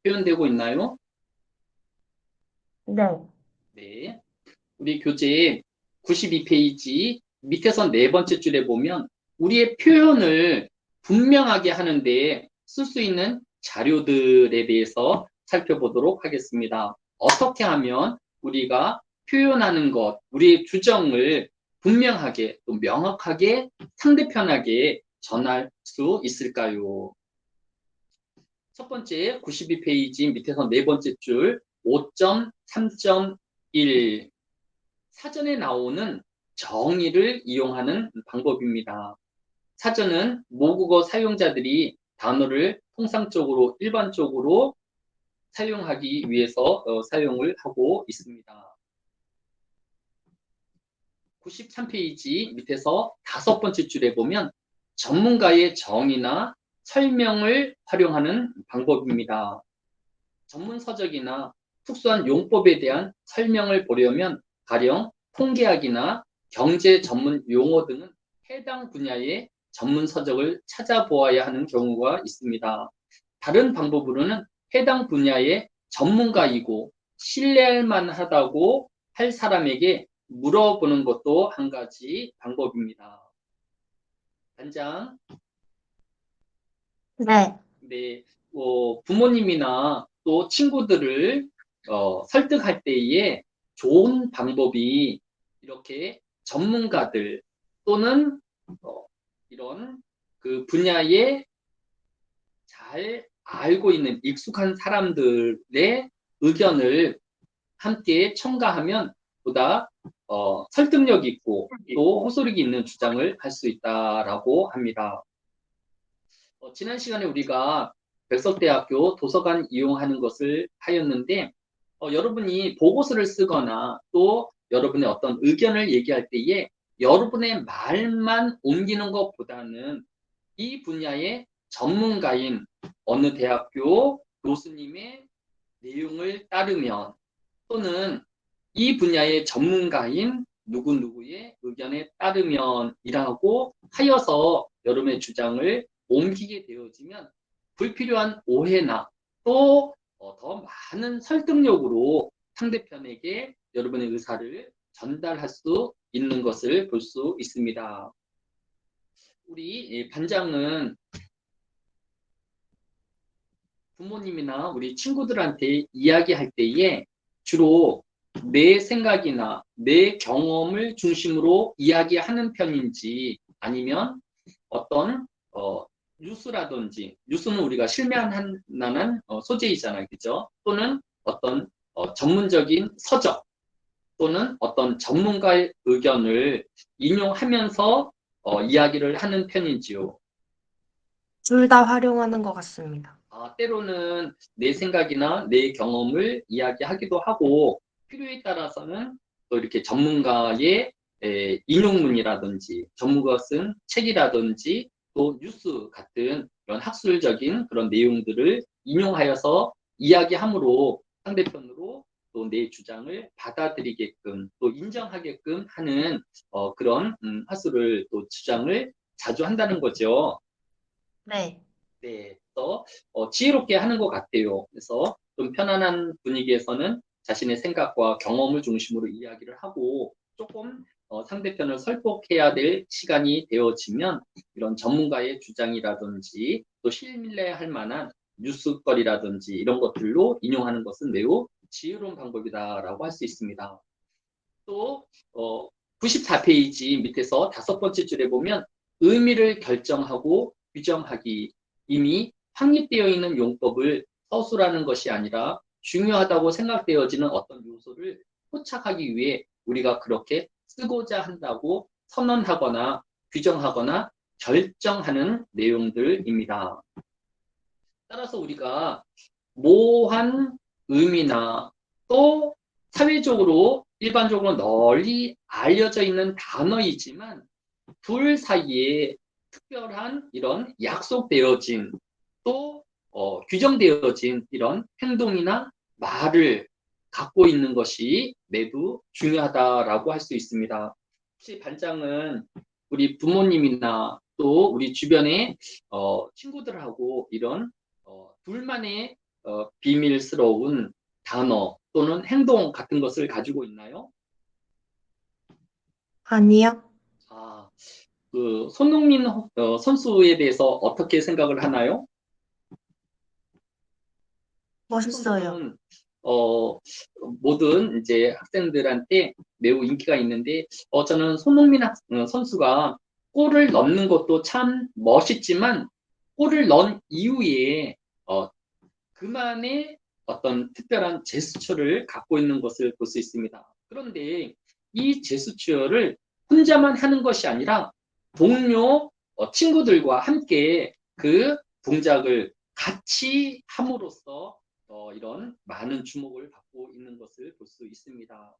표현되고 있나요? 네. 네. 우리 교재 92페이지 밑에서 네 번째 줄에 보면 우리의 표현을 분명하게 하는데 쓸 수 있는 자료들에 대해서 살펴보도록 하겠습니다. 어떻게 하면 우리가 표현하는 것, 우리의 주정을 분명하게 또 명확하게 상대편에게 전할 수 있을까요? 첫 번째 92페이지 밑에서 네 번째 줄 5.3.1 사전에 나오는 정의를 이용하는 방법입니다. 사전은 모국어 사용자들이 단어를 통상적으로 일반적으로 사용하기 위해서 사용을 하고 있습니다. 93페이지 밑에서 다섯 번째 줄에 보면 전문가의 정의나 설명을 활용하는 방법입니다. 전문 서적이나 특수한 용법에 대한 설명을 보려면 가령 통계학이나 경제 전문 용어 등은 해당 분야의 전문 서적을 찾아보아야 하는 경우가 있습니다. 다른 방법으로는 해당 분야의 전문가이고 신뢰할 만하다고 할 사람에게 물어보는 것도 한 가지 방법입니다. 단장, 네. 네, 부모님이나 또 친구들을 설득할 때에 좋은 방법이 이렇게 전문가들 또는 어, 이런 그 분야에 잘 알고 있는 익숙한 사람들의 의견을 함께 첨가하면 보다 설득력 있고 또 호소력이 있는 주장을 할 수 있다라고 합니다. 지난 시간에 우리가 백석대학교 도서관 이용하는 것을 하였는데, 여러분이 보고서를 쓰거나 또 여러분의 어떤 의견을 얘기할 때에 여러분의 말만 옮기는 것보다는 이 분야의 전문가인 어느 대학교 교수님의 내용을 따르면 또는 이 분야의 전문가인 누구누구의 의견에 따르면이라고 하여서 여러분의 주장을 옮기게 되어지면 불필요한 오해나 또 더 많은 설득력으로 상대편에게 여러분의 의사를 전달할 수 있는 것을 볼 수 있습니다. 우리 반장은 부모님이나 우리 친구들한테 이야기할 때에 주로 내 생각이나 내 경험을 중심으로 이야기하는 편인지 아니면 어떤 뉴스라든지 뉴스는 우리가 실명할 만한 소재이잖아요, 그죠? 또는 어떤 전문적인 서적 또는 어떤 전문가의 의견을 인용하면서 이야기를 하는 편인지요. 둘 다 활용하는 것 같습니다. 때로는 내 생각이나 내 경험을 이야기하기도 하고 필요에 따라서는 또 이렇게 전문가의 인용문이라든지 전문가가 쓴 책이라든지 또 뉴스 같은 그런 학술적인 그런 내용들을 인용하여서 이야기함으로 상대편으로 또 내 주장을 받아들이게끔 또 인정하게끔 하는 그런 화술을 또 주장을 자주 한다는 거죠. 네. 네, 그래서 지혜롭게 하는 것 같아요. 그래서 좀 편안한 분위기에서는 자신의 생각과 경험을 중심으로 이야기를 하고 조금 상대편을 설득해야 될 시간이 되어지면 이런 전문가의 주장이라든지 또 신뢰할 만한 뉴스거리라든지 이런 것들로 인용하는 것은 매우 지혜로운 방법이다라고 할 수 있습니다. 또 94페이지 밑에서 다섯 번째 줄에 보면 의미를 결정하고 규정하기 이미 확립되어 있는 용법을 서술하는 것이 아니라 중요하다고 생각되어지는 어떤 요소를 포착하기 위해 우리가 그렇게 쓰고자 한다고 선언하거나 규정하거나 결정하는 내용들입니다. 따라서 우리가 모호한 의미나 또 사회적으로 일반적으로 널리 알려져 있는 단어이지만 둘 사이에 특별한 이런 약속되어진 또 규정되어진 이런 행동이나 말을 갖고 있는 것이 매우 중요하다라고 할 수 있습니다. 혹시 반장은 우리 부모님이나 또 우리 주변의 친구들하고 이런 둘만의 비밀스러운 단어 또는 행동 같은 것을 가지고 있나요? 아니요. 아, 그 손흥민 선수에 대해서 어떻게 생각을 하나요? 이 멋있어요. 선수는 어, 모든 이제 학생들한테 매우 인기가 있는데 저는 손흥민 선수가 골을 넣는 것도 참 멋있지만 골을 넣은 이후에 그만의 어떤 특별한 제스처를 갖고 있는 것을 볼 수 있습니다. 그런데 이 제스처를 혼자만 하는 것이 아니라 동료 친구들과 함께 그 동작을 같이 함으로써 이런 많은 주목을 받고 있는 것을 볼 수 있습니다.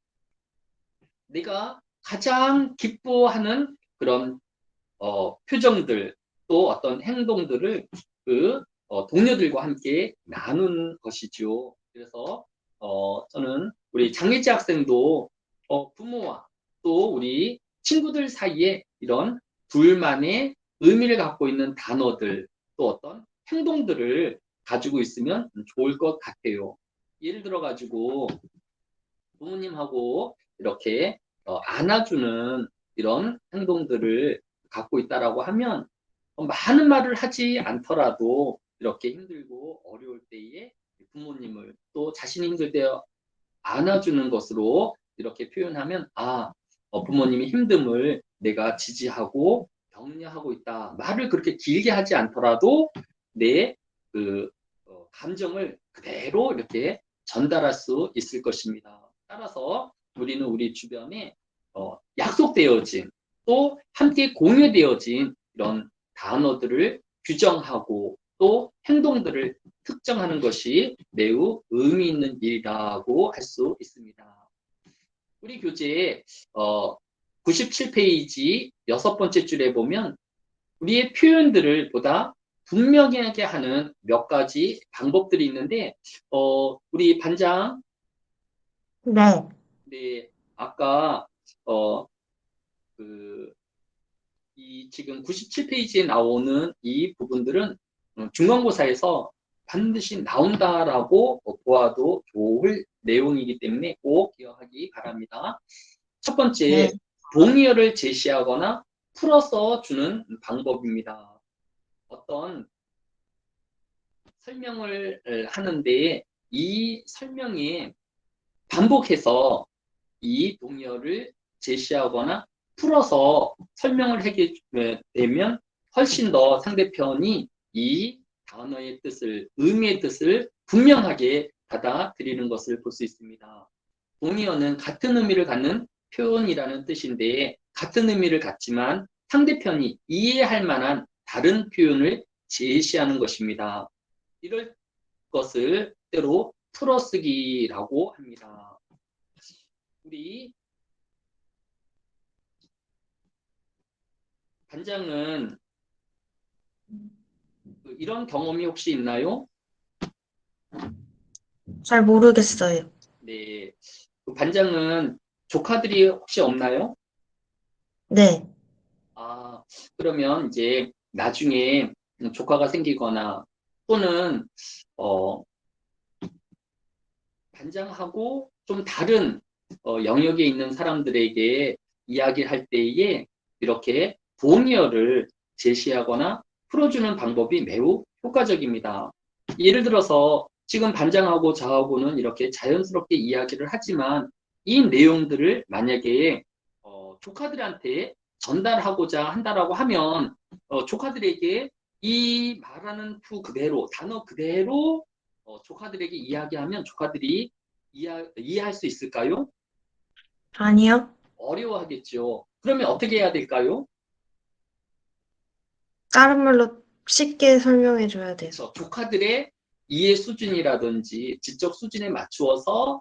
내가 가장 기뻐하는 그런 표정들 또 어떤 행동들을 그 동료들과 함께 나눈 것이죠. 그래서 저는 우리 장례지 학생도 부모와 또 우리 친구들 사이에 이런 둘만의 의미를 갖고 있는 단어들 또 어떤 행동들을 가지고 있으면 좋을 것 같아요. 예를 들어 가지고 부모님하고 이렇게 안아주는 이런 행동들을 갖고 있다라고 하면 많은 말을 하지 않더라도 이렇게 힘들고 어려울 때에 부모님을 또 자신이 힘들 때 안아주는 것으로 이렇게 표현하면 부모님의 힘듦을 내가 지지하고 격려하고 있다. 말을 그렇게 길게 하지 않더라도 내 그 감정을 그대로 이렇게 전달할 수 있을 것입니다. 따라서 우리는 우리 주변에 약속되어진 또 함께 공유되어진 이런 단어들을 규정하고 또 행동들을 특정하는 것이 매우 의미 있는 일이라고 할 수 있습니다. 우리 교재에 97페이지 여섯 번째 줄에 보면 우리의 표현들을 보다 분명하게 하는 몇 가지 방법들이 있는데 우리 반장 네. 네, 아까 어, 그, 이 지금 97페이지에 나오는 이 부분들은 중간고사에서 반드시 나온다라고 보아도 좋을 내용이기 때문에 꼭 기억하기 바랍니다. 첫 네. 번째, 동의어를 제시하거나 풀어서 주는 방법입니다. 어떤 설명을 하는데 이 설명에 반복해서 이 동의어를 제시하거나 풀어서 설명을 하게 되면 훨씬 더 상대편이 이 단어의 뜻을, 의미의 뜻을 분명하게 받아들이는 것을 볼 수 있습니다. 동의어는 같은 의미를 갖는 표현이라는 뜻인데 같은 의미를 갖지만 상대편이 이해할 만한 다른 표현을 제시하는 것입니다. 이럴 것을 때로 풀어쓰기라고 합니다. 우리 반장은 이런 경험이 혹시 있나요? 잘 모르겠어요. 네. 반장은 조카들이 혹시 없나요? 네. 아, 그러면 이제 나중에 조카가 생기거나 또는 어, 반장하고 좀 다른 영역에 있는 사람들에게 이야기할 때에 이렇게 동의어를 제시하거나 풀어주는 방법이 매우 효과적입니다. 예를 들어서 지금 반장하고 저하고는 이렇게 자연스럽게 이야기를 하지만 이 내용들을 만약에 조카들한테 전달하고자 한다라고 하면 조카들에게 이 말하는 투 그대로 단어 그대로 조카들에게 이야기하면 조카들이 이해할 수 있을까요? 아니요. 어려워하겠죠. 그러면 어떻게 해야 될까요? 다른 말로 쉽게 설명해 줘야 돼요. 그래서 조카들의 이해 수준이라든지 지적 수준에 맞추어서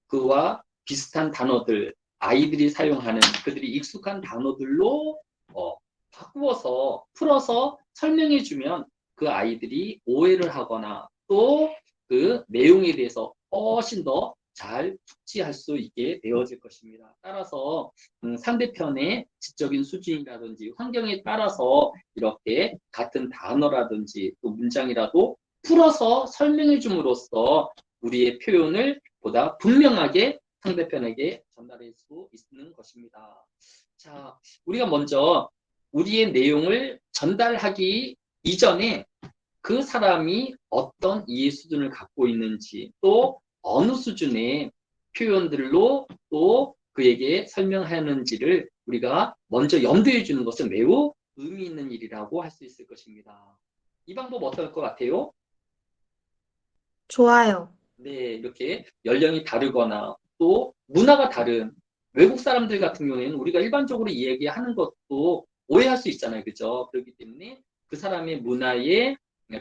그와 비슷한 단어들, 아이들이 사용하는 그들이 익숙한 단어들로 어, 바꾸어서 풀어서 설명해 주면 그 아이들이 오해를 하거나 또 그 내용에 대해서 훨씬 더 잘 숙지할 수 있게 되어질 것입니다. 따라서 상대편의 지적인 수준이라든지 환경에 따라서 이렇게 같은 단어라든지 또 문장이라도 풀어서 설명해 줌으로써 우리의 표현을 보다 분명하게 상대편에게 전달할 수 있는 것입니다. 자, 우리가 먼저 우리의 내용을 전달하기 이전에 그 사람이 어떤 이해 수준을 갖고 있는지, 또 어느 수준의 표현들로 또 그에게 설명하는지를 우리가 먼저 염두해 주는 것은 매우 의미 있는 일이라고 할 수 있을 것입니다. 이 방법 어떨 것 같아요? 좋아요. 네, 이렇게 연령이 다르거나 또 문화가 다른 외국 사람들 같은 경우에는 우리가 일반적으로 이야기하는 것도 오해할 수 있잖아요. 그죠? 그렇기 때문에 그 사람의 문화에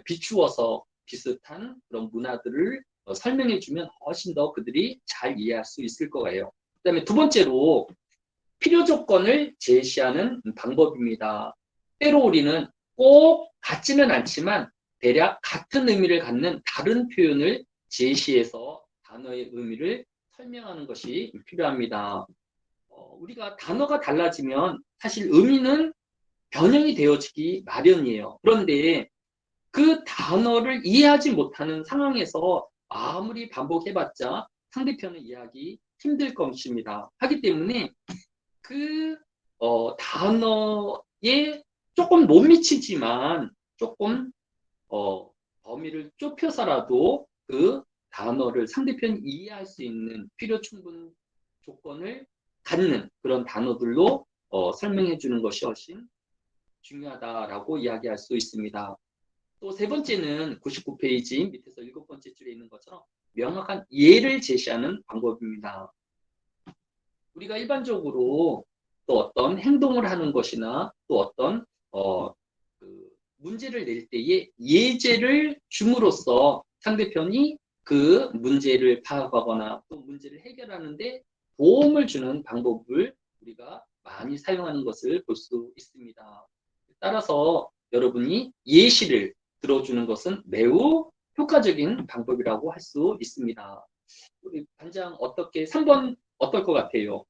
비추어서 비슷한 그런 문화들을 설명해주면 훨씬 더 그들이 잘 이해할 수 있을 거예요. 그다음에 두 번째로 필요 조건을 제시하는 방법입니다. 때로 우리는 꼭 같지는 않지만 대략 같은 의미를 갖는 다른 표현을 제시해서 단어의 의미를 설명하는 것이 필요합니다. 우리가 단어가 달라지면 사실 의미는 변형이 되어지기 마련이에요. 그런데 그 단어를 이해하지 못하는 상황에서 아무리 반복해봤자 상대편을 이해하기 힘들 것입니다. 하기 때문에 그 단어에 조금 못 미치지만 조금 범위를 좁혀서라도 그 단어를 상대편이 이해할 수 있는 필요 충분 조건을 갖는 그런 단어들로 설명해 주는 것이 훨씬 중요하다라고 이야기할 수 있습니다. 또 세 번째는 99페이지 밑에서 일곱 번째 줄에 있는 것처럼 명확한 예를 제시하는 방법입니다. 우리가 일반적으로 또 어떤 행동을 하는 것이나 또 어떤 그 문제를 낼 때에 예제를 줌으로써 상대편이 그 문제를 파악하거나 또 문제를 해결하는데 도움을 주는 방법을 우리가 많이 사용하는 것을 볼 수 있습니다. 따라서 여러분이 예시를 들어주는 것은 매우 효과적인 방법이라고 할 수 있습니다. 우리 반장 어떻게 3번 어떨 것 같아요?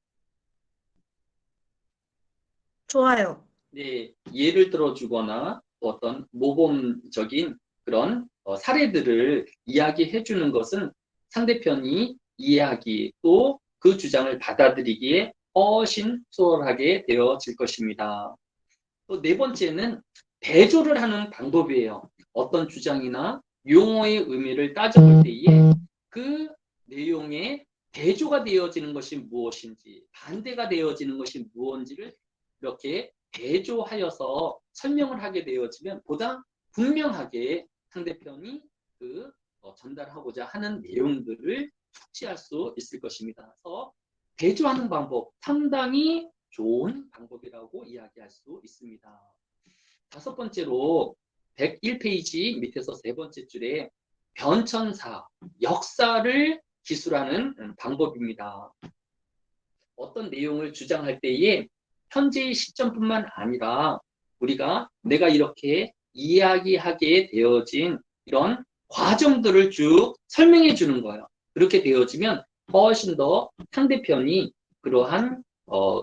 좋아요. 네, 예를 들어주거나 어떤 모범적인 그런 사례들을 이야기해 주는 것은 상대편이 이해하기 또 그 주장을 받아들이기에 훨씬 수월하게 되어질 것입니다. 또 네 번째는 대조를 하는 방법이에요. 어떤 주장이나 용어의 의미를 따져볼 때에 그 내용에 대조가 되어지는 것이 무엇인지, 반대가 되어지는 것이 무엇인지를 이렇게 대조하여서 설명을 하게 되어지면 보다 분명하게 상대편이 그 전달하고자 하는 내용들을 숙지할 수 있을 것입니다. 그래서 대조하는 방법 상당히 좋은 방법이라고 이야기할 수 있습니다. 다섯 번째로 101페이지 밑에서 세 번째 줄에 변천사, 역사를 기술하는 방법입니다. 어떤 내용을 주장할 때에 현재의 시점뿐만 아니라 우리가 내가 이렇게 이야기하게 되어진 이런 과정들을 쭉 설명해 주는 거예요. 그렇게 되어지면 훨씬 더 상대편이 그러한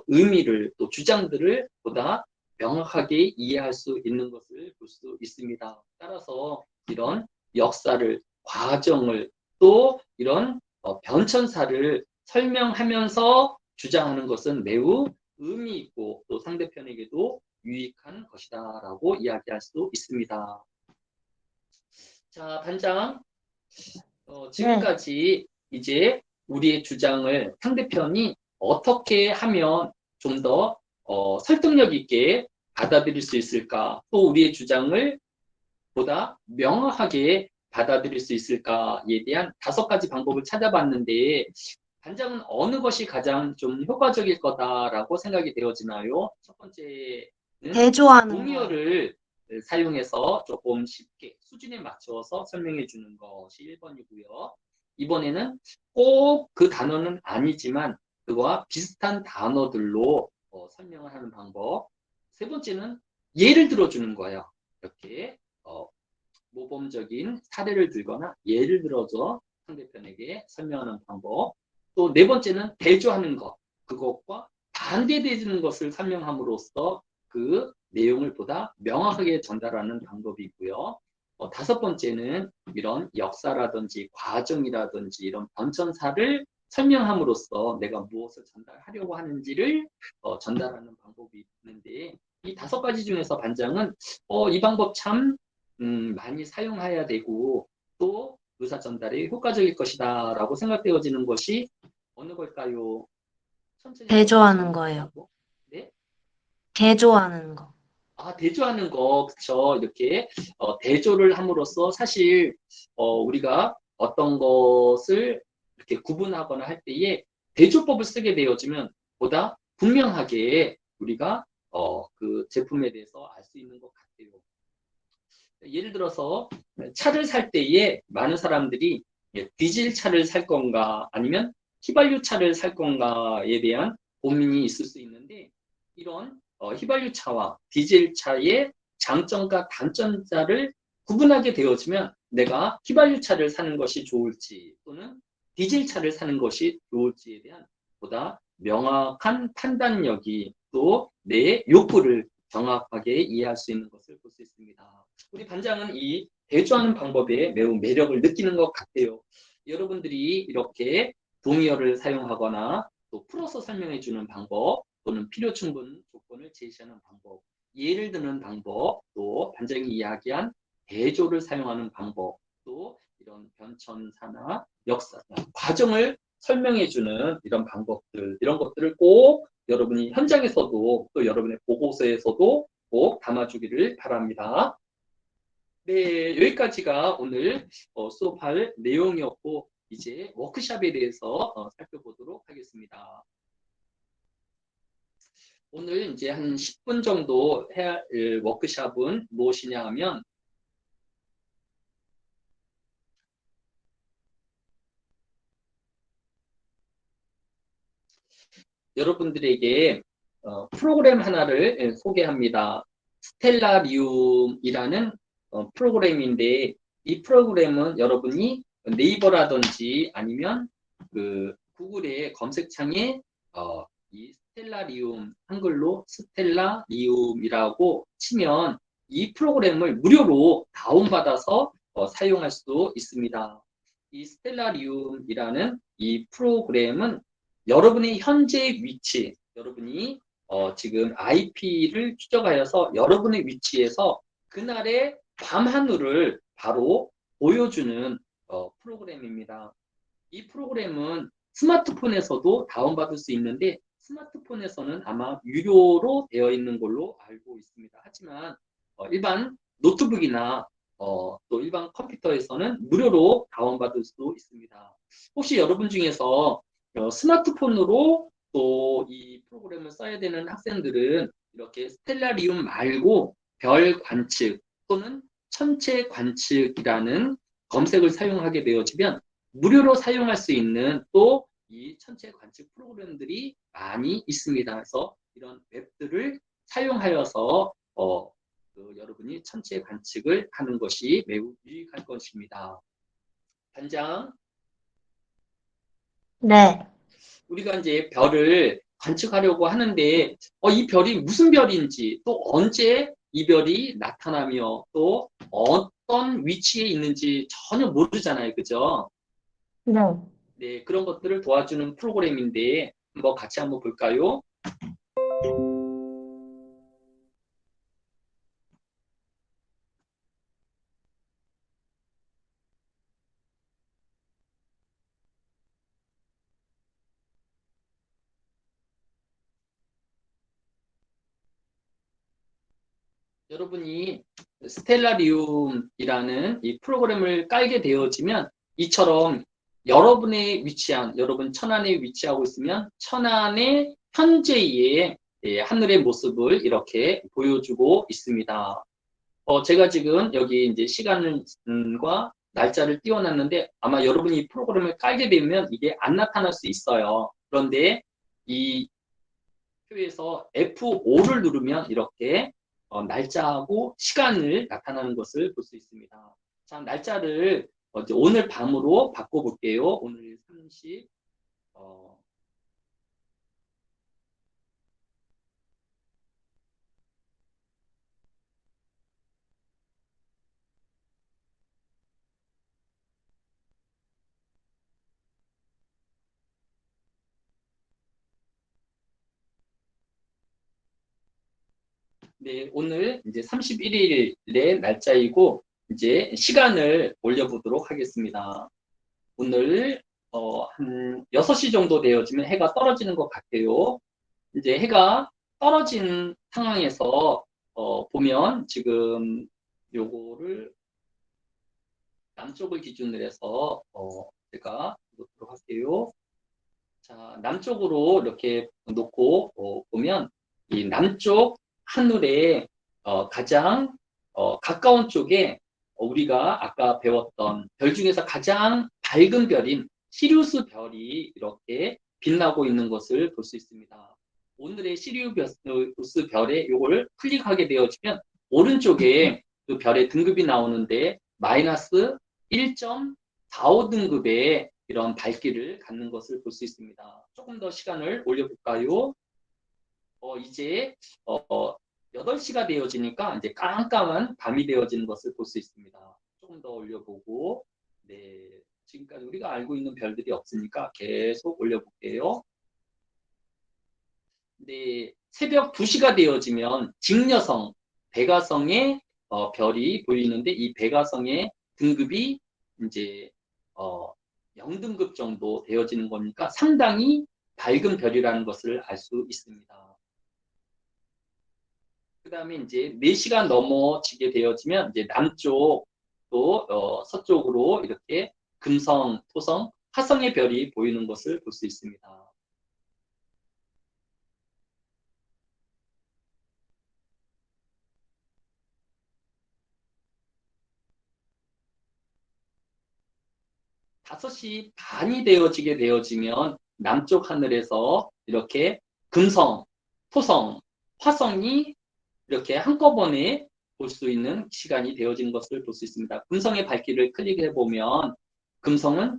의미를 또 주장들을 보다 명확하게 이해할 수 있는 것을 볼 수 있습니다. 따라서 이런 역사를, 과정을 또 이런 변천사를 설명하면서 주장하는 것은 매우 의미 있고 또 상대편에게도 유익한 것이다라고 이야기할 수 있습니다. 자, 반장, 지금까지 이제 우리의 주장을 상대편이 어떻게 하면 좀 더 설득력 있게 받아들일 수 있을까? 또 우리의 주장을 보다 명확하게 받아들일 수 있을까에 대한 다섯 가지 방법을 찾아봤는데 반장은 어느 것이 가장 좀 효과적일 거다라고 생각이 되어지나요? 첫 번째는 대조하는 거요. 동의어를 사용해서 조금 쉽게 수준에 맞춰서 설명해 주는 것이 1번이고요. 이번에는 꼭 그 단어는 아니지만 그와 비슷한 단어들로 설명을 하는 방법. 세 번째는 예를 들어주는 거예요. 이렇게 모범적인 사례를 들거나 예를 들어서 상대편에게 설명하는 방법. 또 네 번째는 대조하는 것. 그것과 반대되는 것을 설명함으로써 그 내용을 보다 명확하게 전달하는 방법이 있고요. 다섯 번째는 이런 역사라든지 과정이라든지 이런 변천사를 설명함으로써 내가 무엇을 전달하려고 하는지를 전달하는 방법이 있는데 이 다섯 가지 중에서 반장은 이 방법 참 많이 사용해야 되고 또 의사 전달에 효과적일 것이다 라고 생각되어지는 것이 어느 걸까요? 천천히 한번 대조하는 말씀해 거예요. 주시고. 네? 대조하는 거. 아, 대조하는 거, 그쵸. 이렇게, 대조를 함으로써 사실, 우리가 어떤 것을 이렇게 구분하거나 할 때에 대조법을 쓰게 되어지면 보다 분명하게 우리가, 그 제품에 대해서 알 수 있는 것 같아요. 예를 들어서 차를 살 때에 많은 사람들이 디젤 차를 살 건가 아니면 휘발유 차를 살 건가에 대한 고민이 있을 수 있는데 이런 휘발유 차와 디젤 차의 장점과 단점자를 구분하게 되어지면 내가 휘발유 차를 사는 것이 좋을지 또는 디젤 차를 사는 것이 좋을지에 대한 보다 명확한 판단력이 또 내 욕구를 정확하게 이해할 수 있는 것을 볼 수 있습니다. 우리 반장은 이 대조하는 방법에 매우 매력을 느끼는 것 같아요. 여러분들이 이렇게 동의어를 사용하거나 또 풀어서 설명해 주는 방법 또는 필요 충분 조건을 제시하는 방법, 예를 드는 방법, 또 반장이 이야기한 대조를 사용하는 방법, 또 이런 변천사나 역사, 과정을 설명해 주는 이런 방법들, 이런 것들을 꼭 여러분이 현장에서도 또 여러분의 보고서에서도 꼭 담아주기를 바랍니다. 네, 여기까지가 오늘 수업할 내용이었고 이제 워크샵에 대해서 살펴보도록 하겠습니다. 오늘 이제 한 10분 정도 해야 할 워크샵은 무엇이냐 하면 여러분들에게 프로그램 하나를 소개합니다. 스텔라리움이라는 프로그램인데 이 프로그램은 여러분이 네이버라든지 아니면 그 구글의 검색창에 이 스텔라리움 한글로 스텔라리움이라고 치면 이 프로그램을 무료로 다운받아서 사용할 수 있습니다. 이 스텔라리움이라는 이 프로그램은 여러분의 현재 위치, 여러분이 지금 IP를 추적하여서 여러분의 위치에서 그날의 밤하늘을 바로 보여주는 프로그램입니다. 이 프로그램은 스마트폰에서도 다운받을 수 있는데 스마트폰에서는 아마 유료로 되어 있는 걸로 알고 있습니다. 하지만 일반 노트북이나 또 일반 컴퓨터에서는 무료로 다운받을 수 있습니다. 혹시 여러분 중에서 스마트폰으로 또 이 프로그램을 써야 되는 학생들은 이렇게 스텔라리움 말고 별 관측 또는 천체 관측이라는 검색을 사용하게 되어지면 무료로 사용할 수 있는 또 이 천체 관측 프로그램들이 많이 있습니다. 그래서 이런 웹들을 사용하여서 여러분이 천체 관측을 하는 것이 매우 유익할 것입니다. 단장, 네. 우리가 이제 별을 관측하려고 하는데 이 별이 무슨 별인지 또 언제 이 별이 나타나며 또 어떤 위치에 있는지 전혀 모르잖아요. 그죠? 네. 네, 그런 것들을 도와주는 프로그램인데 한번 같이 한번 볼까요? 여러분이 스텔라리움이라는 이 프로그램을 깔게 되어지면 이처럼 여러분의 위치한 여러분 천안에 위치하고 있으면 천안의 현재의 하늘의 모습을 이렇게 보여주고 있습니다. 제가 지금 여기 이제 시간과 날짜를 띄워놨는데 아마 여러분이 이 프로그램을 깔게 되면 이게 안 나타날 수 있어요. 그런데 이 표에서 F5를 누르면 이렇게 날짜하고 시간을 나타나는 것을 볼 수 있습니다. 자, 날짜를 이제 오늘 밤으로 바꿔볼게요. 오늘 30, 어, 네, 오늘 이제 31일의 날짜이고, 이제 시간을 올려보도록 하겠습니다. 오늘, 한 6시 정도 되어지면 해가 떨어지는 것 같아요. 이제 해가 떨어진 상황에서, 보면 지금 요거를 남쪽을 기준으로 해서, 제가 놓도록 할게요. 자, 남쪽으로 이렇게 놓고 보면 이 남쪽 하늘에 가장 가까운 쪽에 우리가 아까 배웠던 별 중에서 가장 밝은 별인 시리우스 별이 이렇게 빛나고 있는 것을 볼 수 있습니다. 오늘의 시리우스 별에 이걸 클릭하게 되어지면 오른쪽에 그 별의 등급이 나오는데 마이너스 1.45 등급의 이런 밝기를 갖는 것을 볼 수 있습니다. 조금 더 시간을 올려볼까요? 이제 8시가 되어지니까 이제 깜깜한 밤이 되어지는 것을 볼 수 있습니다. 조금 더 올려보고, 네, 지금까지 우리가 알고 있는 별들이 없으니까 계속 올려볼게요. 네, 새벽 2시가 되어지면 직녀성, 백아성의 별이 보이는데 이 백아성의 등급이 이제 0등급 정도 되어지는 거니까 상당히 밝은 별이라는 것을 알 수 있습니다. 그 다음에 이제 4시가 넘어지게 되어지면 이제 남쪽 또 서쪽으로 이렇게 금성, 토성, 화성의 별이 보이는 것을 볼 수 있습니다. 5시 반이 되어지면 남쪽 하늘에서 이렇게 금성, 토성, 화성이 이렇게 한꺼번에 볼 수 있는 시간이 되어진 것을 볼 수 있습니다. 금성의 밝기를 클릭해 보면 금성은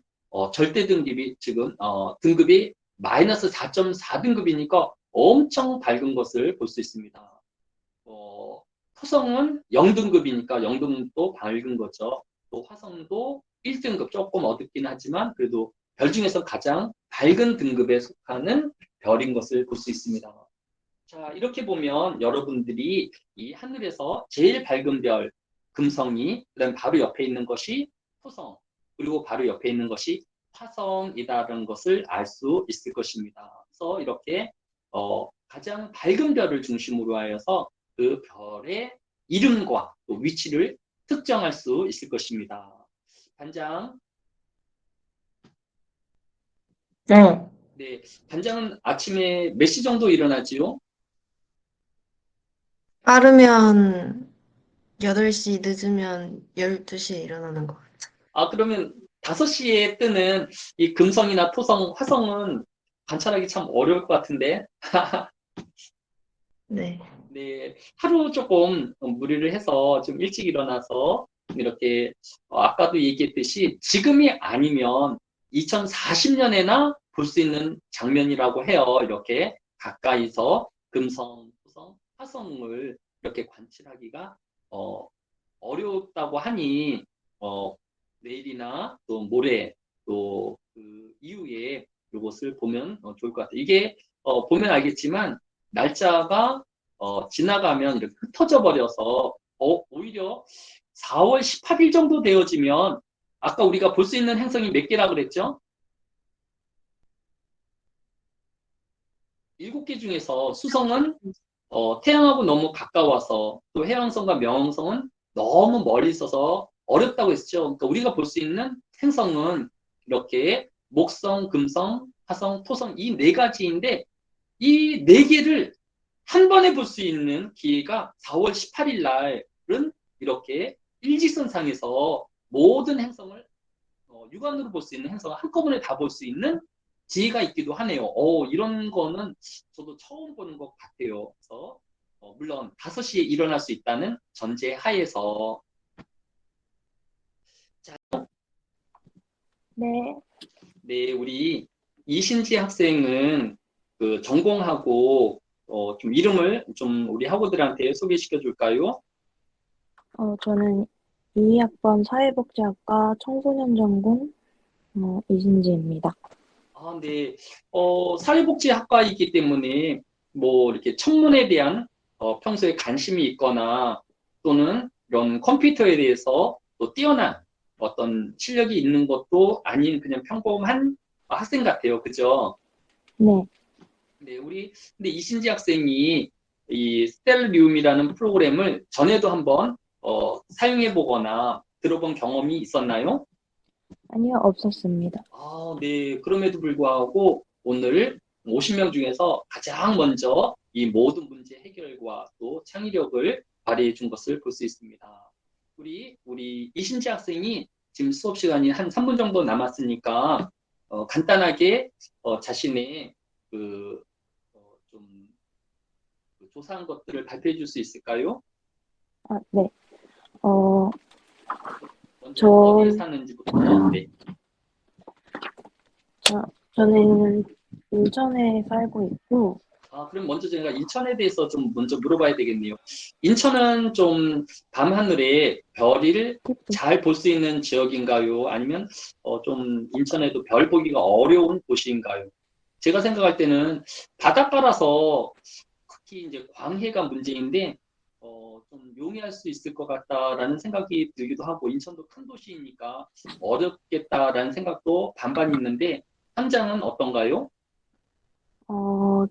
절대 등급이 지금 등급이 마이너스 4.4 등급이니까 엄청 밝은 것을 볼 수 있습니다. 토성은 0등급이니까 0등급도 밝은 거죠. 또 화성도 1등급 조금 어둡긴 하지만 그래도 별 중에서 가장 밝은 등급에 속하는 별인 것을 볼 수 있습니다. 자, 이렇게 보면 여러분들이 이 하늘에서 제일 밝은 별, 금성이, 그 다음에 바로 옆에 있는 것이 토성, 그리고 바로 옆에 있는 것이 화성이다라는 것을 알 수 있을 것입니다. 그래서 이렇게 가장 밝은 별을 중심으로 하여서 그 별의 이름과 또 위치를 특정할 수 있을 것입니다. 반장, 네. 네, 반장은 아침에 몇 시 정도 일어나지요? 빠르면 8시, 늦으면 12시에 일어나는 거. 아, 그러면 5시에 뜨는 이 금성이나 토성, 화성은 관찰하기 참 어려울 것 같은데, 네. 네, 하루 조금 무리를 해서 좀 일찍 일어나서 이렇게, 아까도 얘기했듯이 지금이 아니면 2040년에나 볼 수 있는 장면이라고 해요. 이렇게 가까이서 금성, 토성, 화성을 이렇게 관찰하기가, 어, 어렵다고 하니, 어, 내일이나 또 모레 또 그 이후에 이것을 보면 좋을 것 같아요. 이게 보면 알겠지만 날짜가 지나가면 이렇게 흩어져 버려서 오히려 4월 18일 정도 되어지면 아까 우리가 볼 수 있는 행성이 몇 개라 그랬죠? 7개 중에서 수성은 태양하고 너무 가까워서 또 해왕성과 명왕성은 너무 멀리 있어서 어렵다고 했죠. 그러니까 우리가 볼 수 있는 행성은 이렇게 목성, 금성, 화성, 토성 이 네 가지인데 이 네 개를 한 번에 볼 수 있는 기회가 4월 18일 날은 이렇게 일직선상에서 모든 행성을 육안으로 볼 수 있는 행성을 한꺼번에 다 볼 수 있는 기회가 있기도 하네요. 이런 거는 저도 처음 보는 것 같아요. 그래서 물론 5시에 일어날 수 있다는 전제 하에서 자, 네, 네, 우리 이신지 학생은 그 전공하고 좀 이름을 좀 우리 학우들한테 소개시켜 줄까요? 저는 2학번 사회복지학과 청소년 전공 이신지입니다. 네. 사회복지학과이기 때문에 뭐 이렇게 청문회에 대한 평소에 관심이 있거나 또는 이런 컴퓨터에 대해서 또 뛰어난 어떤 실력이 있는 것도 아닌 그냥 평범한 학생 같아요. 그죠? 네. 네, 근데 이신지 학생이 이 스텔리움이라는 프로그램을 전에도 한번 사용해 보거나 들어본 경험이 있었나요? 아니요, 없었습니다. 네. 그럼에도 불구하고 오늘 50명 중에서 가장 먼저 이 모든 문제 해결과 또 창의력을 발휘해 준 것을 볼 수 있습니다. 우리 이신지 학생이 지금 수업 시간이 한 3분 정도 남았으니까 간단하게 자신의 그, 좀 조사한 것들을 발표해 줄 수 있을까요? 네. 어, 먼저 어디에 전, 사는지부터. 네. 저는 인천에 살고 있고, 그럼 먼저 제가 인천에 대해서 좀 먼저 물어봐야 되겠네요. 인천은 좀 밤하늘에 별을 잘 볼 수 있는 지역인가요? 아니면 좀 인천에도 별 보기가 어려운 곳인가요? 제가 생각할 때는 바닷가라서 특히 이제 광해가 문제인데 좀 용이할 수 있을 것 같다라는 생각이 들기도 하고 인천도 큰 도시이니까 어렵겠다라는 생각도 반반 있는데 현장은 어떤가요? 어,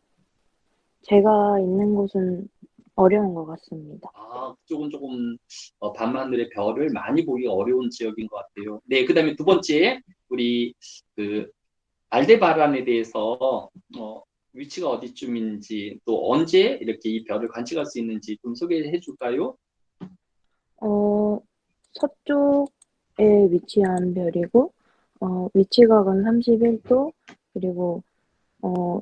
제가 있는 곳은 어려운 것 같습니다. 그쪽은 조금 밤하늘의 별을 많이 보기 어려운 지역인 것 같아요. 네, 그다음에 두 번째 우리 그 알데바란에 대해서 위치가 어디쯤인지 또 언제 이렇게 이 별을 관측할 수 있는지 좀 소개해 줄까요? 어, 서쪽에 위치한 별이고, 위치각은 31도, 그리고, 어,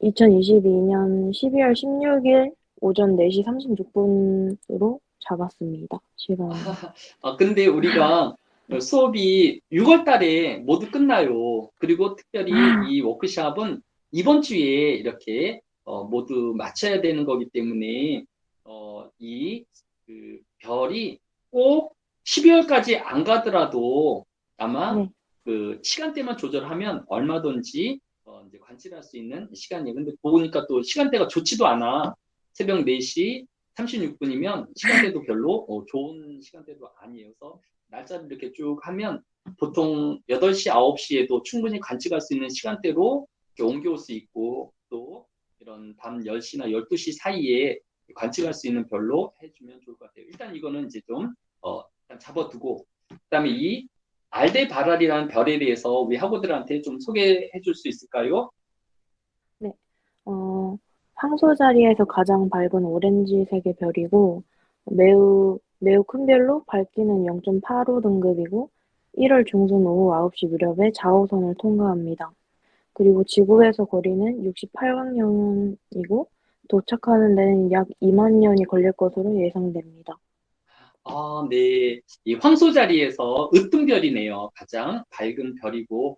2022년 12월 16일 오전 4시 36분으로 잡았습니다. 시간. 근데 우리가 수업이 6월 달에 모두 끝나요. 그리고 특별히 이 워크숍은 이번 주에 이렇게 모두 마쳐야 되는 거기 때문에 이 별이 꼭 12월까지 안 가더라도 아마 네. 그 시간대만 조절하면 얼마든지 이제 관찰할 수 있는 시간이에요. 근데 보니까 또 시간대가 좋지도 않아. 새벽 4시 36분이면 시간대도 별로 좋은 시간대도 아니에요. 그래서 날짜를 이렇게 쭉 하면 보통 8시, 9시에도 충분히 관측할 수 있는 시간대로 이렇게 옮겨올 수 있고 또 이런 밤 10시나 12시 사이에 관측할 수 있는 별로 해주면 좋을 것 같아요. 일단 이거는 이제 좀 일단 잡아두고 그다음에 이 알데바랄이라는 별에 대해서 우리 학우들한테 좀 소개해 줄 수 있을까요? 네. 황소 자리에서 가장 밝은 오렌지색의 별이고, 매우 큰 별로 밝기는 0.85 등급이고, 1월 중순 오후 9시 무렵에 자오선을 통과합니다. 그리고 지구에서 거리는 68광년이고, 도착하는 데는 약 2만 년이 걸릴 것으로 예상됩니다. 네. 이 황소 자리에서 으뜸별이네요. 가장 밝은 별이고,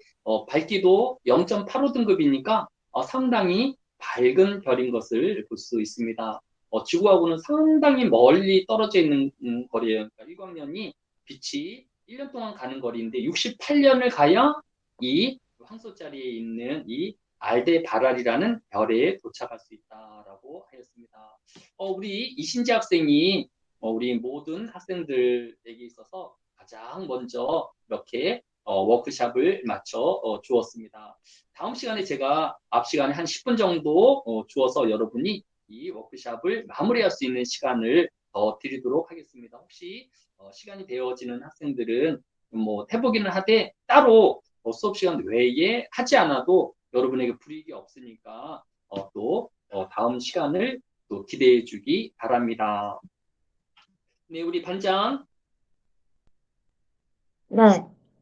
밝기도 0.85 등급이니까 상당히 밝은 별인 것을 볼 수 있습니다. 지구하고는 상당히 멀리 떨어져 있는 거리예요. 그러니까 일광년이 빛이 1년 동안 가는 거리인데 68년을 가야 이 황소 자리에 있는 이 알데바랄이라는 별에 도착할 수 있다라고 하였습니다. 우리 이신재 학생이 우리 모든 학생들에게 있어서 가장 먼저 이렇게 워크숍을 마쳐 주었습니다. 다음 시간에 제가 앞 시간에 한 10분 정도 주어서 여러분이 이 워크숍을 마무리할 수 있는 시간을 더 드리도록 하겠습니다. 혹시 시간이 되어지는 학생들은 뭐 해보기는 하되 따로 수업 시간 외에 하지 않아도 여러분에게 불이익이 없으니까 또 다음 시간을 또 기대해 주기 바랍니다. 네, 우리 반장. 네.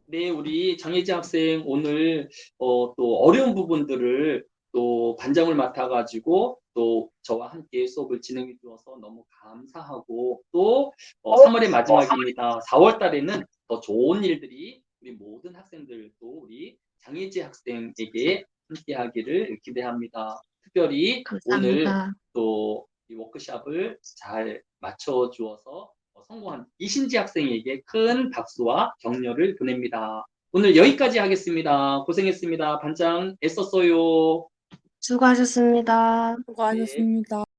네, 우리 장혜지 학생 오늘 또 어려운 부분들을 또 반장을 맡아가지고 또 저와 함께 수업을 진행해 주어서 너무 감사하고 또 3월의 마지막입니다. 4월 달에는 더 좋은 일들이 우리 모든 학생들 또 우리 장혜지 학생에게 함께 하기를 기대합니다. 특별히 오늘 감사합니다. 또 이 워크숍을 잘 맞춰 주어서 성공한 이신지 학생에게 큰 박수와 격려를 보냅니다. 오늘 여기까지 하겠습니다. 고생했습니다. 반장 애썼어요. 수고하셨습니다. 네. 수고하셨습니다.